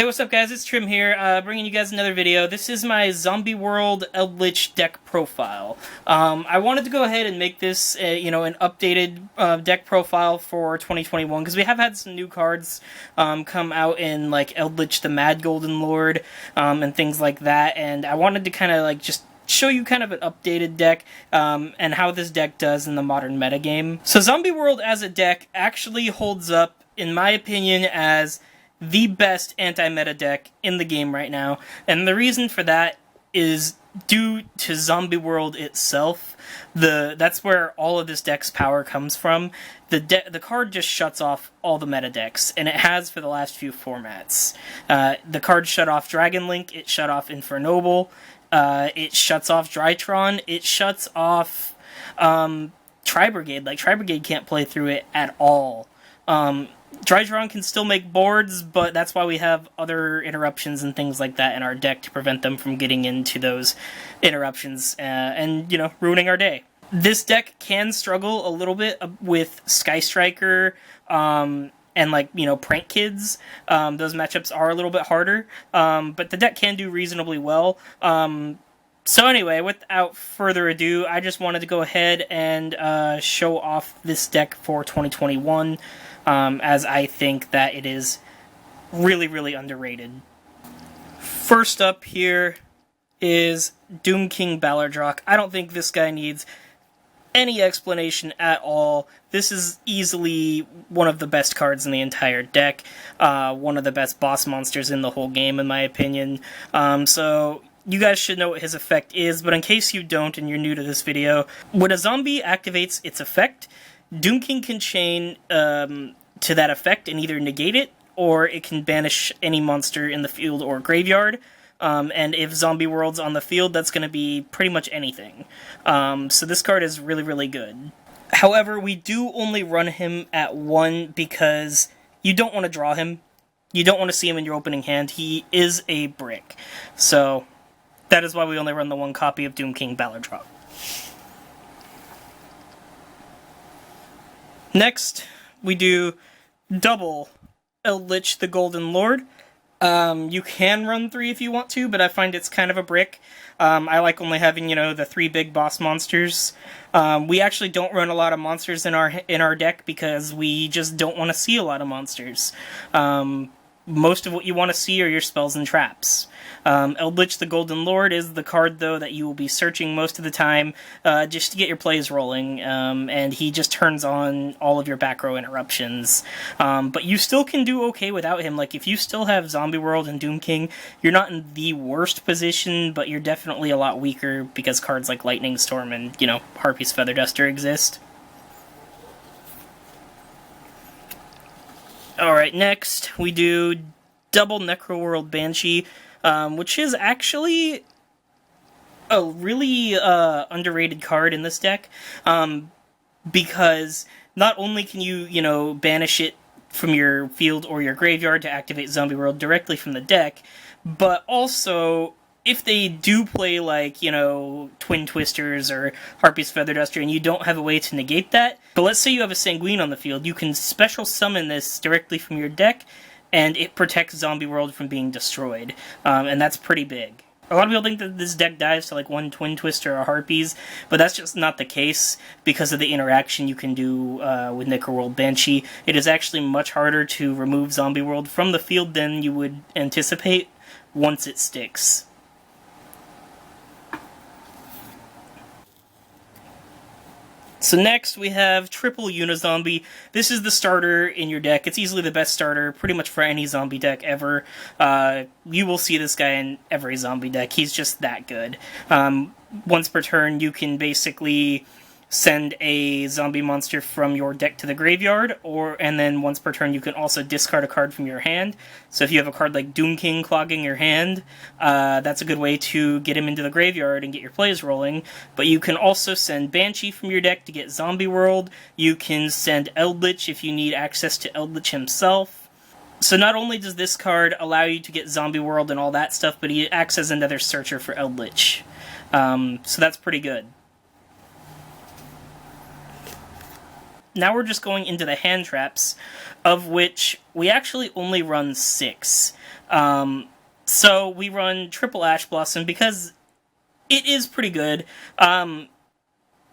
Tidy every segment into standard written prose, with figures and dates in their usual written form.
Hey, what's up guys, it's Trim here, bringing you guys another video. This is my Zombie World Eldlich deck profile. I wanted to go ahead and make this, an updated deck profile for 2021, because we have had some new cards come out in, like, Eldlich the Mad Golden Lord, and things like that, and I wanted to kind of, like, just show you kind of an updated deck, and how this deck does in the modern metagame. So Zombie World as a deck actually holds up, in my opinion, as the best anti-meta deck in the game right now, and the reason for that is due to Zombie World itself. That's where all of this deck's power comes from. The card just shuts off all the meta decks, and it has for the last few formats. The card shut off Dragon Link, it shut off Infernoble, it shuts off Drytron, it shuts off Tri-Brigade. Like, Tri-Brigade can't play through it at all. Drytron can still make boards, but that's why we have other interruptions and things like that in our deck to prevent them from getting into those interruptions and, ruining our day. This deck can struggle a little bit with Sky Striker and, Prank Kids. Those matchups are a little bit harder, but the deck can do reasonably well. So anyway, without further ado, I just wanted to go ahead and show off this deck for 2021. As I think that it is really, really underrated. First up here is Doom King Ballardrock. I don't think this guy needs any explanation at all. This is easily one of the best cards in the entire deck. One of the best boss monsters in the whole game, in my opinion. So you guys should know what his effect is, but in case you don't and you're new to this video, when a zombie activates its effect, Doom King can chain to that effect and either negate it, or it can banish any monster in the field or graveyard. And if Zombie World's on the field, that's going to be pretty much anything. So this card is really, really good. However, we do only run him at 1 because you don't want to draw him. You don't want to see him in your opening hand. He is a brick. So that is why we only run the 1 copy of Doom King Ballardrock. Next, we do double Eldlich the Golden Lord. You can run 3 if you want to, but I find it's kind of a brick. I like only having, the 3 big boss monsters. We actually don't run a lot of monsters in our deck because we just don't want to see a lot of monsters. Most of what you want to see are your spells and traps. Eldlich the Golden Lord is the card, though, that you will be searching most of the time just to get your plays rolling, and he just turns on all of your back row interruptions. But you still can do okay without him. Like, if you still have Zombie World and Doom King, you're not in the worst position, but you're definitely a lot weaker because cards like Lightning Storm and, Harpy's Feather Duster exist. Alright, next we do double Necroworld Banshee, which is actually a really underrated card in this deck, because not only can you, banish it from your field or your graveyard to activate Zombie World directly from the deck, but also if they do play, like, Twin Twisters or Harpy's Feather Duster and you don't have a way to negate that, but let's say you have a Sanguine on the field, you can special summon this directly from your deck, and it protects Zombie World from being destroyed, and that's pretty big. A lot of people think that this deck dives to, like, 1 Twin Twister or Harpies, but that's just not the case because of the interaction you can do with Necroworld Banshee. It is actually much harder to remove Zombie World from the field than you would anticipate once it sticks. So next we have triple Unizombie. This is the starter in your deck. It's easily the best starter pretty much for any zombie deck ever. You will see this guy in every zombie deck. He's just that good. Once per turn you can basically send a zombie monster from your deck to the graveyard, and then once per turn you can also discard a card from your hand. So if you have a card like Doom King clogging your hand, that's a good way to get him into the graveyard and get your plays rolling. But you can also send Banshee from your deck to get Zombie World. You can send Eldlich if you need access to Eldlich himself. So not only does this card allow you to get Zombie World and all that stuff, but he acts as another searcher for Eldlich. So that's pretty good. Now we're just going into the hand traps, of which we actually only run 6. So we run triple Ash Blossom because it is pretty good.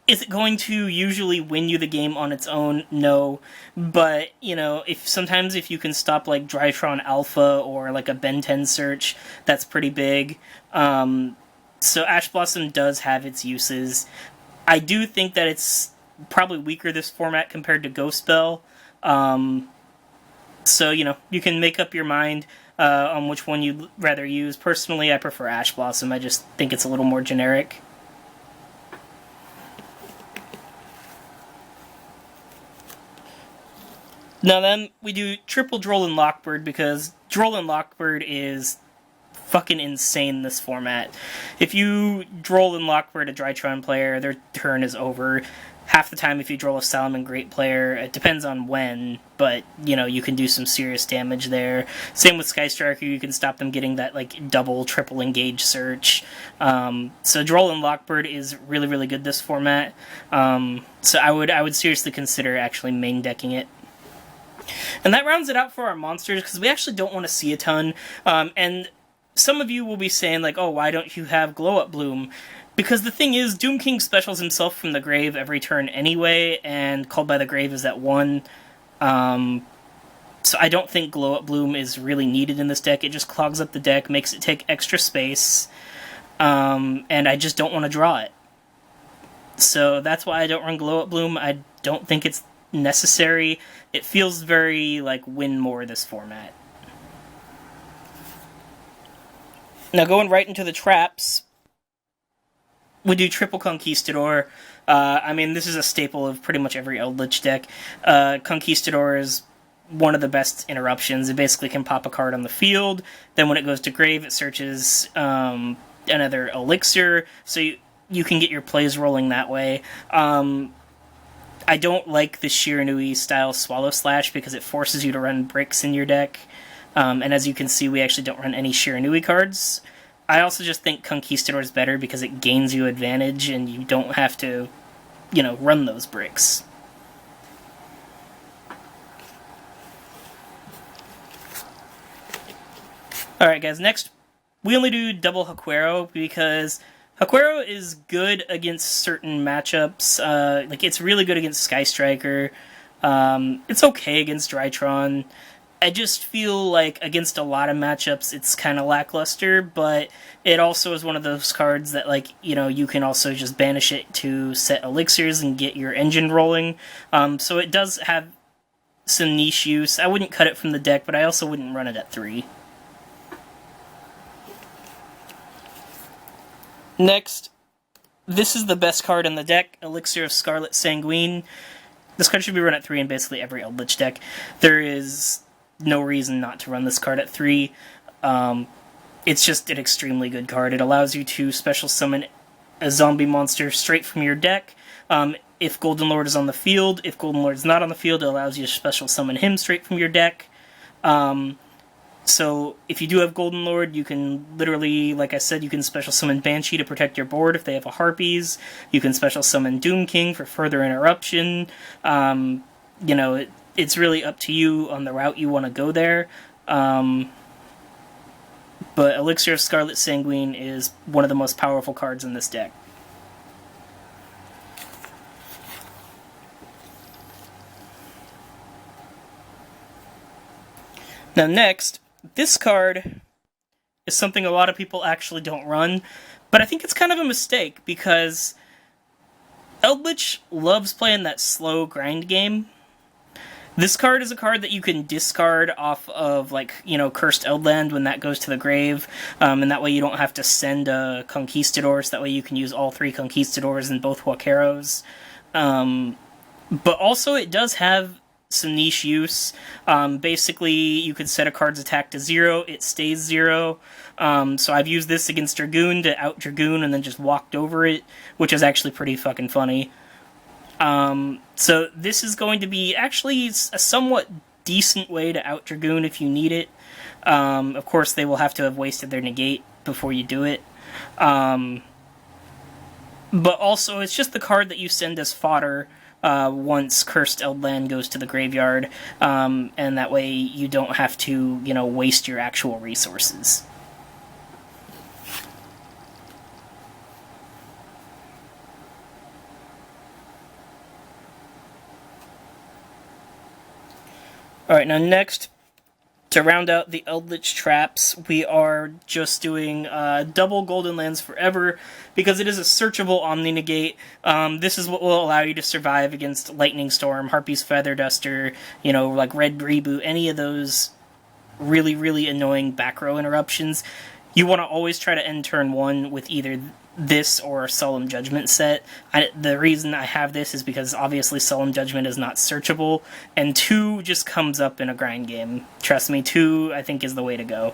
Is it going to usually win you the game on its own? No. But, you know, if you can stop like Drytron Alpha or like a Ben 10 search, that's pretty big. So Ash Blossom does have its uses. I do think that it's probably weaker this format compared to Ghost Spell. So, you know, you can make up your mind on which one you'd rather use. Personally, I prefer Ash Blossom. I just think it's a little more generic. Now then, we do triple Droll and Lockbird because Droll and Lockbird is fucking insane this format. If you Droll and Lockbird a Drytron player, their turn is over. Half the time if you Droll a Salmon Great player, it depends on when, but, you know, you can do some serious damage there. Same with Sky Striker, you can stop them getting that, like, double, triple engage search. So Droll and Lockbird is really, really good this format. So I would seriously consider actually main decking it. And that rounds it out for our monsters, because we actually don't want to see a ton. And some of you will be saying, like, oh, why don't you have Glow Up Bloom? Because the thing is, Doom King specials himself from the grave every turn anyway, and Called by the Grave is at 1. So I don't think Glow Up Bloom is really needed in this deck. It just clogs up the deck, makes it take extra space, and I just don't want to draw it. So that's why I don't run Glow Up Bloom. I don't think it's necessary. It feels very, like, win more this format. Now, going right into the traps, we do triple Conquistador. I mean, this is a staple of pretty much every Eldlich deck. Conquistador is one of the best interruptions. It basically can pop a card on the field, then when it goes to grave, it searches another elixir, so you can get your plays rolling that way. I don't like the Shiranui style Swallow Slash because it forces you to run bricks in your deck. And as you can see, we actually don't run any Shiranui cards. I also just think Conquistador is better because it gains you advantage and you don't have to, you know, run those bricks. Alright guys, next we only do double Hakuero because Hakuero is good against certain matchups. Like, it's really good against Sky Striker. It's okay against Drytron. I just feel like against a lot of matchups it's kind of lackluster, but it also is one of those cards that, like, you know, you can also just banish it to set elixirs and get your engine rolling. So it does have some niche use. I wouldn't cut it from the deck, but I also wouldn't run it at 3. Next, this is the best card in the deck, Elixir of Scarlet Sanguine. This card should be run at 3 in basically every Eldlich deck. There is no reason not to run this card at 3. It's just an extremely good card. It allows you to special summon a zombie monster straight from your deck. If Golden Lord is on the field, if Golden Lord is not on the field, it allows you to special summon him straight from your deck. So if you do have Golden Lord, you can literally, like I said, you can special summon Banshee to protect your board if they have a Harpies. You can special summon Doom King for further interruption. You know, it's really up to you on the route you want to go there. But Elixir of Scarlet Sanguine is one of the most powerful cards in this deck. Now next, this card is something a lot of people actually don't run, but I think it's kind of a mistake because Eldlich loves playing that slow grind game. This card is a card that you can discard off of, like, you know, Cursed Eldland when that goes to the grave, and that way you don't have to send a Conquistador, so that way you can use all 3 Conquistadors and both Huaqueros. But also it does have some niche use. Basically, you could set a card's attack to 0, it stays 0. So I've used this against Dragoon to out-Dragoon and then just walked over it, which is actually pretty fucking funny. So this is going to be actually a somewhat decent way to out-Dragoon if you need it. Of course, they will have to have wasted their negate before you do it. But also, it's just the card that you send as fodder once Cursed Eldland goes to the graveyard, and that way you don't have to, waste your actual resources. Alright, now next, to round out the Eldlich traps, we are just doing double Golden Lands Forever, because it is a searchable Omni-Negate. This is what will allow you to survive against Lightning Storm, Harpy's Feather Duster, like Red Reboot, any of those really, really annoying back row interruptions. You want to always try to end turn 1 with either this or Solemn Judgment set. The reason I have this is because obviously Solemn Judgment is not searchable, and 2 just comes up in a grind game. Trust me, 2 I think is the way to go.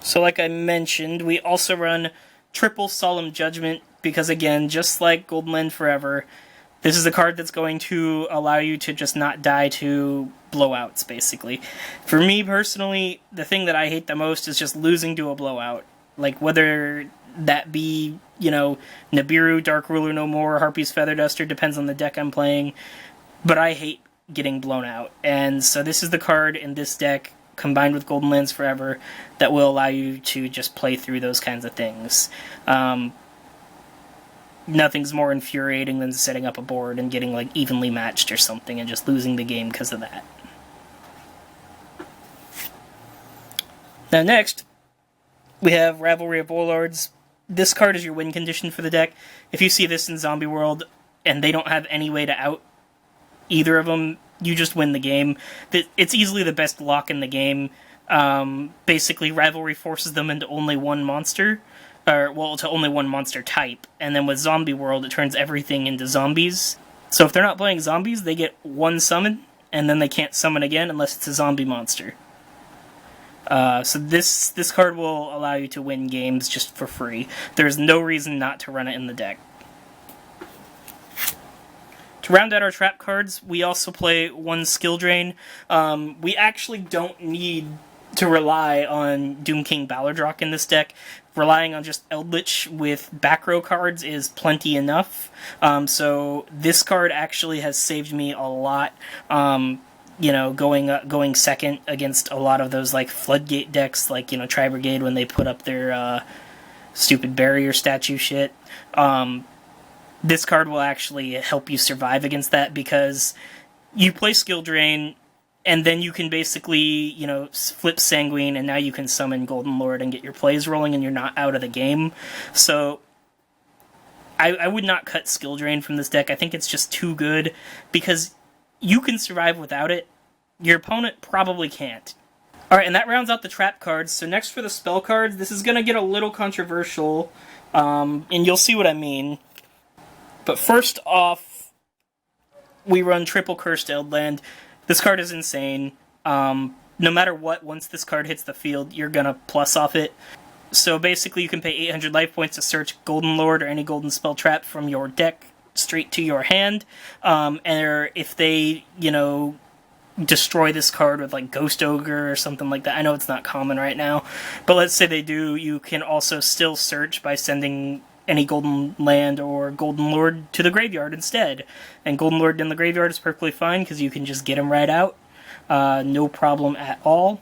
So like I mentioned, we also run triple Solemn Judgment, because again, just like Golden Land Forever, this is a card that's going to allow you to just not die to blowouts, basically. For me, personally, the thing that I hate the most is just losing to a blowout. Like, whether that be, Nibiru, Dark Ruler No More, Harpy's Feather Duster, depends on the deck I'm playing. But I hate getting blown out. And so this is the card in this deck, combined with Golden Lands Forever, that will allow you to just play through those kinds of things. Nothing's more infuriating than setting up a board and getting, evenly matched or something and just losing the game because of that. Now next, we have Rivalry of Warlords. This card is your win condition for the deck. If you see this in Zombie World and they don't have any way to out either of them, you just win the game. It's easily the best lock in the game. Basically, Rivalry forces them into only one monster. To only one monster type. And then with Zombie World, it turns everything into zombies. So if they're not playing zombies, they get one summon, and then they can't summon again unless it's a zombie monster. So this card will allow you to win games just for free. There's no reason not to run it in the deck. To round out our trap cards, we also play one Skill Drain. We actually don't need to rely on Doom King Ballardrock in this deck. Relying on just Eldlich with back row cards is plenty enough. So this card actually has saved me a lot. Going second against a lot of those Floodgate decks, Tri Brigade when they put up their stupid barrier statue shit. This card will actually help you survive against that, because you play Skill Drain, and then you can basically, flip Sanguine, and now you can summon Golden Lord and get your plays rolling, and you're not out of the game. So, I would not cut Skill Drain from this deck. I think it's just too good, because you can survive without it. Your opponent probably can't. Alright, and that rounds out the trap cards. So next for the spell cards, this is going to get a little controversial, and you'll see what I mean. But first off, we run triple Cursed Eldland. This card is insane. No matter what, once this card hits the field, you're gonna plus off it. So basically you can pay 800 life points to search Golden Lord or any golden spell trap from your deck straight to your hand. And if they, destroy this card with Ghost Ogre or something like that, I know it's not common right now, but let's say they do, you can also still search by sending any Golden Land or Golden Lord to the graveyard instead. And Golden Lord in the graveyard is perfectly fine, because you can just get him right out. No problem at all.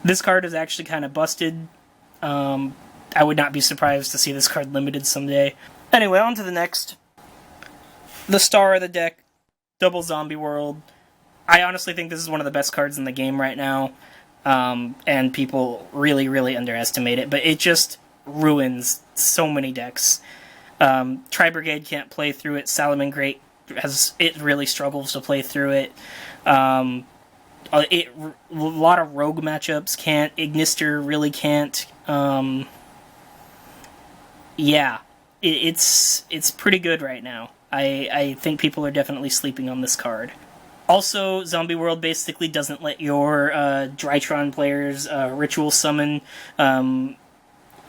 This card is actually kind of busted. I would not be surprised to see this card limited someday. Anyway, on to the next. The star of the deck, Double Zombie World. I honestly think this is one of the best cards in the game right now. And people really, really underestimate it. But it just ruins so many decks. Tri Brigade can't play through it. Salamangreat really struggles to play through it. A lot of rogue matchups can't. Ignister really can't. It's pretty good right now. I think people are definitely sleeping on this card. Also, Zombie World basically doesn't let your Drytron players ritual summon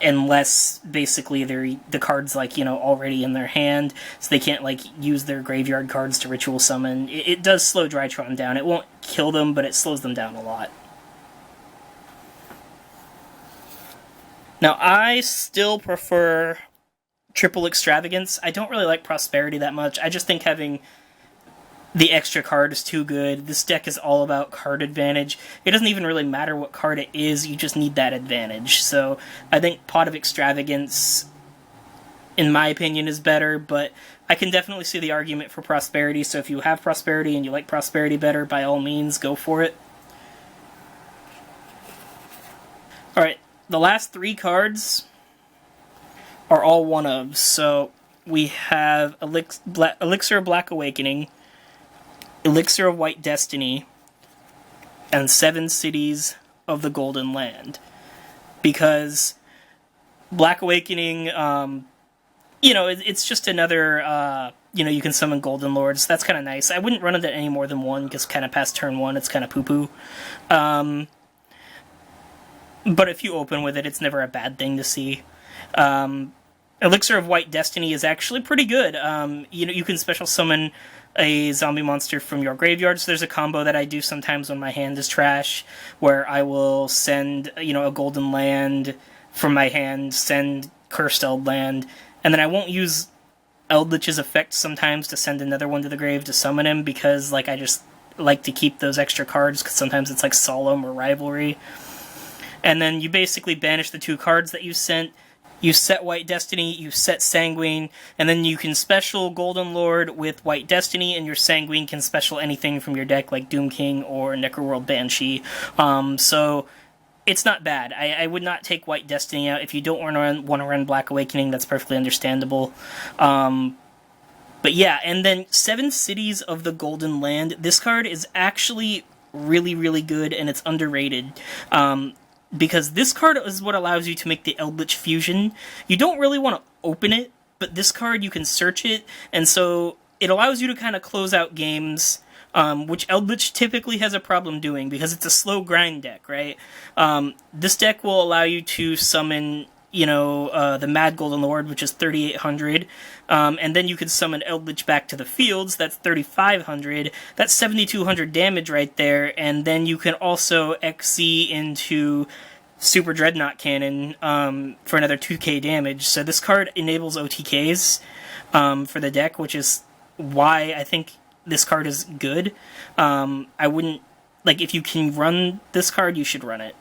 unless basically the card's already in their hand, so they can't use their graveyard cards to ritual summon. It does slow Drytron down. It won't kill them, but it slows them down a lot. Now, I still prefer triple extravagance. I don't really like prosperity that much. I just think having the extra card is too good. This deck is all about card advantage. It doesn't even really matter what card it is, you just need that advantage. So I think Pot of Extravagance, in my opinion, is better, but I can definitely see the argument for prosperity, so if you have prosperity and you like prosperity better, by all means, go for it. Alright, the last 3 cards are all one-ofs. So we have Elixir of Black Awakening, Elixir of White Destiny, and 7 Cities of the Golden Land. Because Black Awakening, it's just another, you can summon Golden Lords. That's kind of nice. I wouldn't run it at any more than 1, because kind of past turn 1, it's kind of poo-poo. But if you open with it, it's never a bad thing to see. Elixir of White Destiny is actually pretty good. You can special summon a zombie monster from your graveyard, so there's a combo that I do sometimes when my hand is trash, where I will send, a Golden Land from my hand, send Cursed Eld Land, and then I won't use Eldlich's effect sometimes to send another one to the grave to summon him, because, I just like to keep those extra cards, because sometimes it's, Solemn or Rivalry. And then you basically banish the 2 cards that you sent, you set White Destiny, you set Sanguine, and then you can special Golden Lord with White Destiny, and your Sanguine can special anything from your deck, like Doom King or Necroworld Banshee. So it's not bad. I would not take White Destiny out. If you don't want to run Black Awakening, that's perfectly understandable. But yeah, and then 7 Cities of the Golden Land. This card is actually really, really good, and it's underrated. Because this card is what allows you to make the Eldlich fusion. You don't really want to open it, but this card, you can search it, and so it allows you to kind of close out games, which Eldlich typically has a problem doing, because it's a slow grind deck, right? This deck will allow you to summon, the Mad Golden Lord, which is 3,800, and then you can summon Eldlich back to the fields, that's 3,500, that's 7,200 damage right there, and then you can also XC into Super Dreadnought Cannon for another 2k damage, so this card enables OTKs for the deck, which is why I think this card is good. I wouldn't, if you can run this card, you should run it.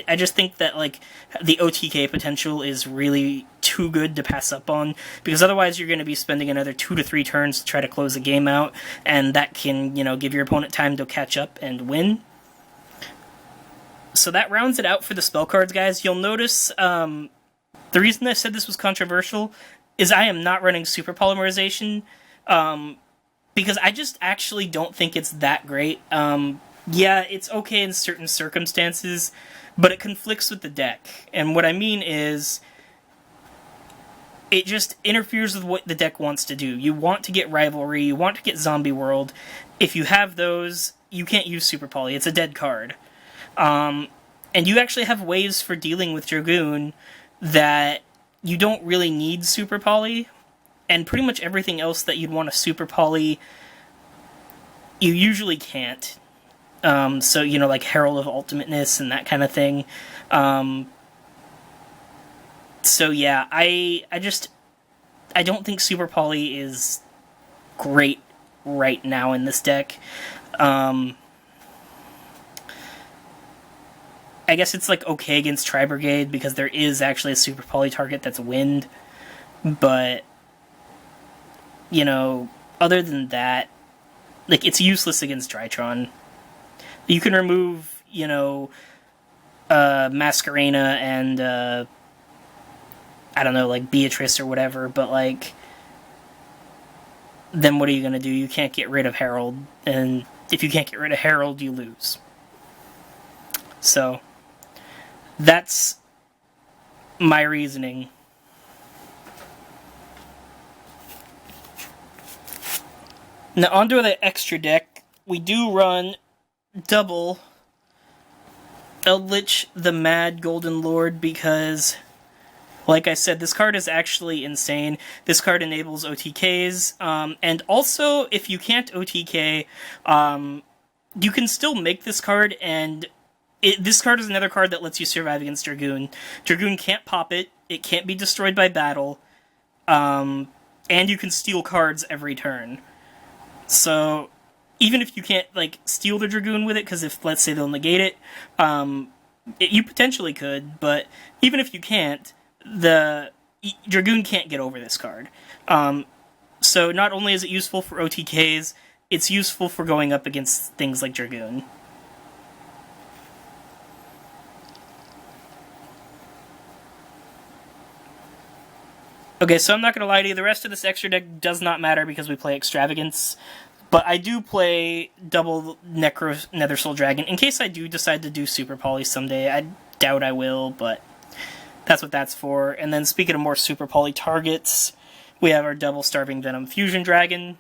I just think that, the OTK potential is really too good to pass up on, because otherwise you're going to be spending another 2 to 3 turns to try to close the game out, and that can, give your opponent time to catch up and win. So that rounds it out for the spell cards, guys. You'll notice, the reason I said this was controversial is I am not running Super Polymerization, because I just actually don't think it's that great. Yeah, it's okay in certain circumstances, but it conflicts with the deck. And what I mean is, it just interferes with what the deck wants to do. You want to get Rivalry, you want to get Zombie World. If you have those, you can't use Super Poly. It's a dead card. And you actually have ways for dealing with Dragoon that you don't really need Super Poly. And pretty much everything else that you'd want to Super Poly, you usually can't. So, Herald of Ultimateness and that kind of thing. So yeah, I don't think Super Poly is great right now in this deck. I guess it's okay against Tri-Brigade, because there is actually a Super Poly target that's Wind, but other than that, it's useless against Drytron. You can remove, Masquerena and, I don't know, Beatrice or whatever, but, then what are you going to do? You can't get rid of Herald, and if you can't get rid of Herald, you lose. So, that's my reasoning. Now, onto the extra deck, we do run double Eldlich the Mad Golden Lord, because, like I said, this card is actually insane. This card enables OTKs, and also, if you can't OTK, you can still make this card, and this card is another card that lets you survive against Dragoon. Dragoon can't pop it, it can't be destroyed by battle, and you can steal cards every turn. So even if you can't like steal the Dragoon with it, because if let's say they'll negate it, you potentially could, but even if you can't, the Dragoon can't get over this card. So not only is it useful for OTKs, it's useful for going up against things like Dragoon. Okay, so I'm not going to lie to you, the rest of this extra deck does not matter because we play Extravagance, but I do play double Nether Soul Dragon in case I do decide to do Super Poly someday. I doubt I will, but that's what that's for. And then speaking of more Super Poly targets, we have our double Starving Venom Fusion Dragon,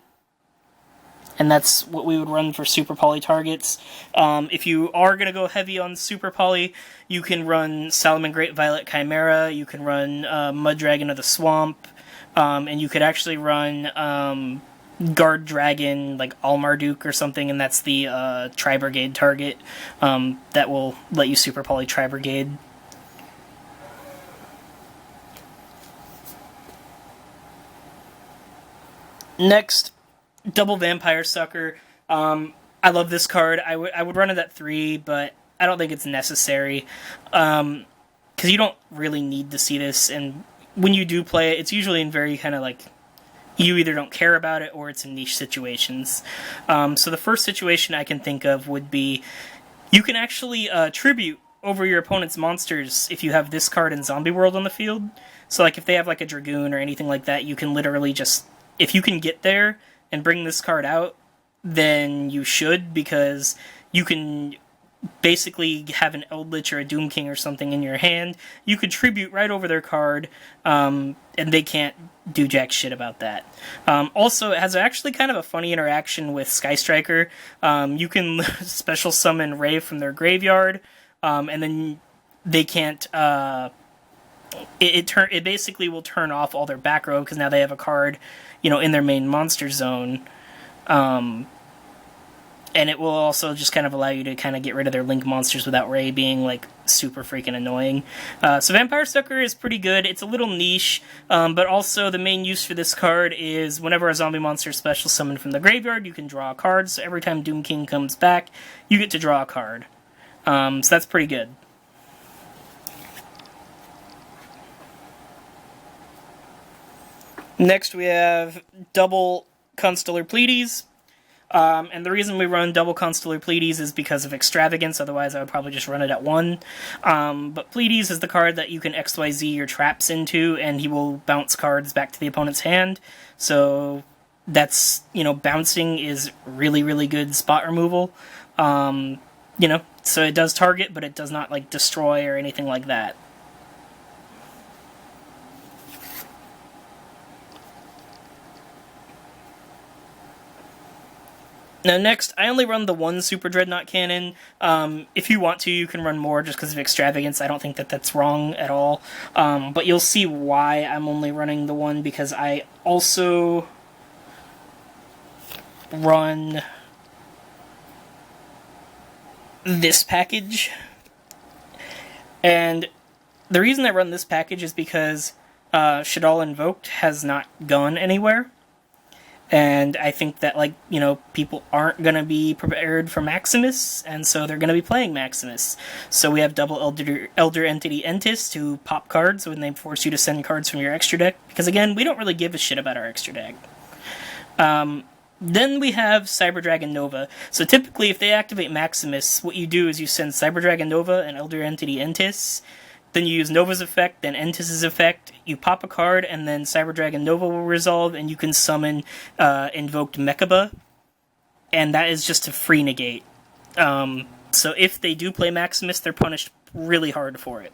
and that's what we would run for Super Poly targets. If you are going to go heavy on Super Poly, you can run Salamangreat Violet Chimera, you can run Mud Dragon of the Swamp, and you could actually run Guard Dragon, like Almarduke or something, and that's the Tri-Brigade target that will let you Super Poly Tri-Brigade. Next, double Vampire Sucker. I love this card. I would run it at 3, but I don't think it's necessary. Because you don't really need to see this, and when you do play it, it's usually in very kind of like, you either don't care about it or it's in niche situations. So the first situation I can think of would be, you can actually tribute over your opponent's monsters if you have this card in Zombie World on the field. So like if they have like a Dragoon or anything like that, you can literally just, if you can get there and bring this card out, then you should, because you can basically have an Eldlich or a Doom King or something in your hand. You could tribute right over their card, and they can't do jack shit about that. Also, it has actually kind of a funny interaction with Sky Striker. You can special summon Ray from their graveyard, and then they can't... It basically will turn off all their back row, because now they have a card, in their main monster zone. And it will also just kind of allow you to kind of get rid of their Link monsters without Ray being, like, super freaking annoying. So Vampire Sucker is pretty good. It's a little niche, but also the main use for this card is whenever a zombie monster is special summoned from the graveyard, you can draw a card. So every time Doom King comes back, you get to draw a card. So that's pretty good. Next we have double Constellar Pleiades. And the reason we run double Constellar Pleiades is because of Extravagance, otherwise I would probably just run it at 1. But Pleiades is the card that you can XYZ your traps into, and he will bounce cards back to the opponent's hand. So that's, bouncing is really, really good spot removal. So it does target, but it does not, like, destroy or anything like that. Now next, I only run the one Super Dreadnought Cannon. If you want to, you can run more just because of Extravagance. I don't think that that's wrong at all. But you'll see why I'm only running the one, because I also run this package. And the reason I run this package is because Shaddoll Invoked has not gone anywhere. And I think that, people aren't going to be prepared for Maximus, and so they're going to be playing Maximus. So we have double Elder Entity Entis to pop cards when they force you to send cards from your extra deck, because again, we don't really give a shit about our extra deck. Then we have Cyber Dragon Nova. So typically, if they activate Maximus, what you do is you send Cyber Dragon Nova and Elder Entity Entis. Then you use Nova's effect, then Entis' effect, you pop a card, and then Cyber Dragon Nova will resolve, and you can summon Invoked Mechaba, and that is just a free negate. So if they do play Maximus, they're punished really hard for it.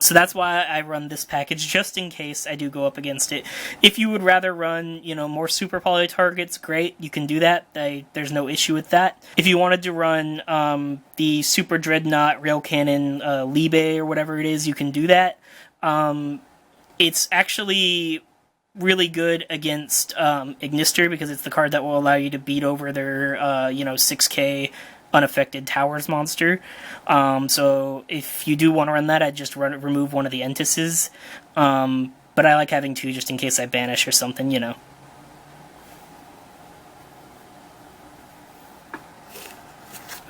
So that's why I run this package, just in case I do go up against it. If you would rather run, more Super Poly targets, great, you can do that. There's no issue with that. If you wanted to run the Super Dreadnought Rail Cannon Libe or whatever it is, you can do that. It's actually really good against Ignister, because it's the card that will allow you to beat over their 6k unaffected Towers monster. So if you do want to run that, I'd just remove one of the Entises. But I like having 2 just in case I banish or something, you know.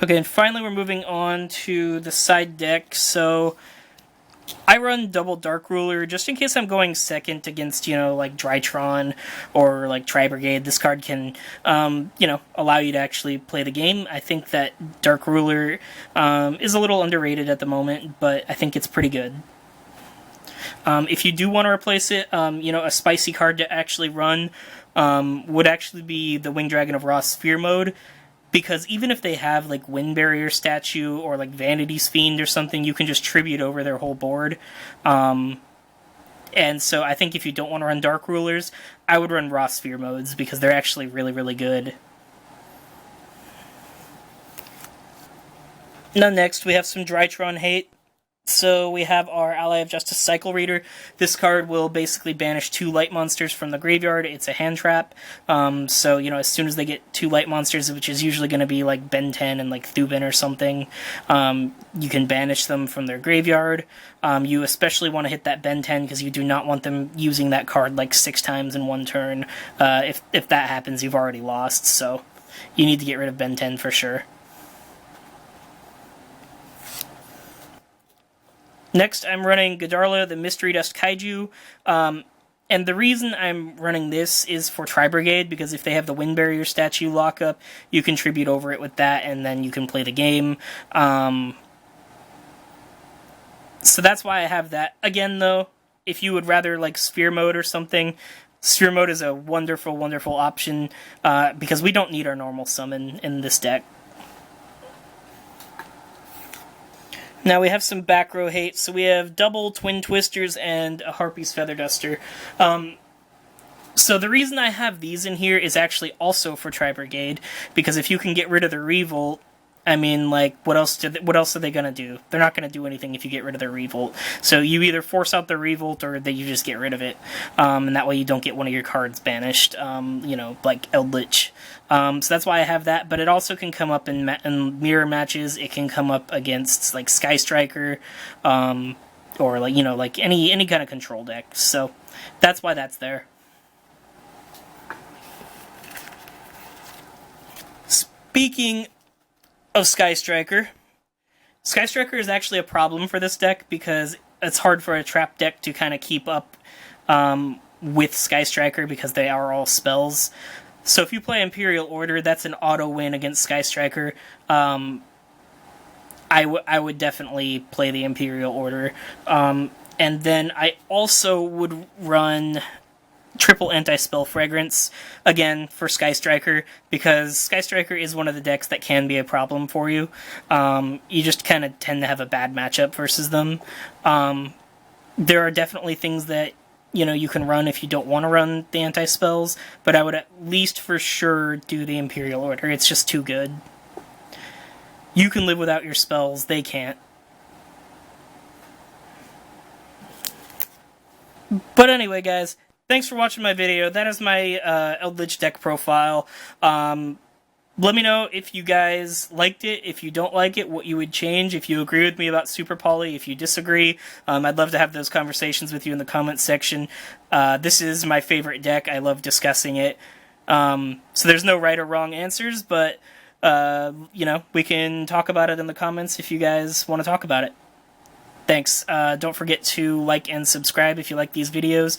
Okay, and finally we're moving on to the side deck. So I run double Dark Ruler just in case I'm going second against, you know, like Drytron or like Tri-Brigade. This card can, you know, allow you to actually play the game. I think that Dark Ruler is a little underrated at the moment, but I think it's pretty good. If you do want to replace it, you know, a spicy card to actually run would actually be the Winged Dragon of Raw Sphere mode. Because even if they have, like, Wind Barrier Statue or, like, Vanity's Fiend or something, you can just tribute over their whole board. And so I think if you don't want to run Dark Rulers, I would run Raw Sphere modes, because they're actually really, really good. Now next, we have some Drytron hate. So we have our Ally of Justice Cycle Reader. This card will basically banish 2 light monsters from the graveyard. It's a hand trap. So, you know, as soon as they get 2 light monsters, which is usually going to be like Ben 10 and like Thubin or something, you can banish them from their graveyard. You especially want to hit that Ben 10 because you do not want them using that card like 6 times in one turn. If that happens, you've already lost. So you need to get rid of Ben 10 for sure. Next, I'm running Godarla, the Mystery Dust Kaiju, and the reason I'm running this is for Tri-Brigade, because if they have the Wind Barrier Statue lockup, you can tribute over it with that, and then you can play the game. So that's why I have that. Again, though, if you would rather like Sphere Mode or something, Sphere Mode is a wonderful, wonderful option, because we don't need our normal summon in this deck. Now we have some back row hate, so we have double Twin Twisters and a Harpy's Feather Duster. So the reason I have these in here is actually also for Tri-Brigade, because if you can get rid of the Revolt, I mean, like, what else are they gonna do? They're not gonna do anything if you get rid of their Revolt. So you either force out the Revolt or you just get rid of it, and that way you don't get one of your cards banished. You know, like Eldlich. So that's why I have that. But it also can come up in mirror matches. It can come up against like Sky Striker, or like, you know, like any kind of control deck. So that's why that's there. Speaking of Sky Striker. Sky Striker is actually a problem for this deck because it's hard for a trap deck to kind of keep up with Sky Striker because they are all spells. So if you play Imperial Order, that's an auto win against Sky Striker. I would definitely play the Imperial Order. And then I also would run triple anti-spell Fragrance, again, for Sky Striker, because Sky Striker is one of the decks that can be a problem for you. You just kind of tend to have a bad matchup versus them. There are definitely things that, you know, you can run if you don't want to run the anti-spells, but I would at least for sure do the Imperial Order. It's just too good. You can live without your spells, they can't. But anyway, guys, thanks for watching my video. That is my Eldlich deck profile. Let me know if you guys liked it, if you don't like it, what you would change, if you agree with me about Super Poly, if you disagree. I'd love to have those conversations with you in the comments section. This is my favorite deck. I love discussing it. So there's no right or wrong answers, but, you know, we can talk about it in the comments if you guys want to talk about it. Thanks. Don't forget to like and subscribe if you like these videos,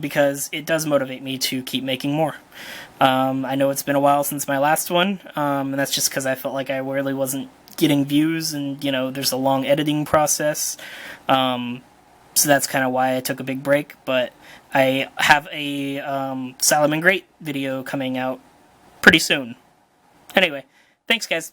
because it does motivate me to keep making more. I know it's been a while since my last one, and that's just because I felt like I really wasn't getting views, and, you know, there's a long editing process, so that's kind of why I took a big break, but I have a Salamangreat video coming out pretty soon. Anyway, thanks guys.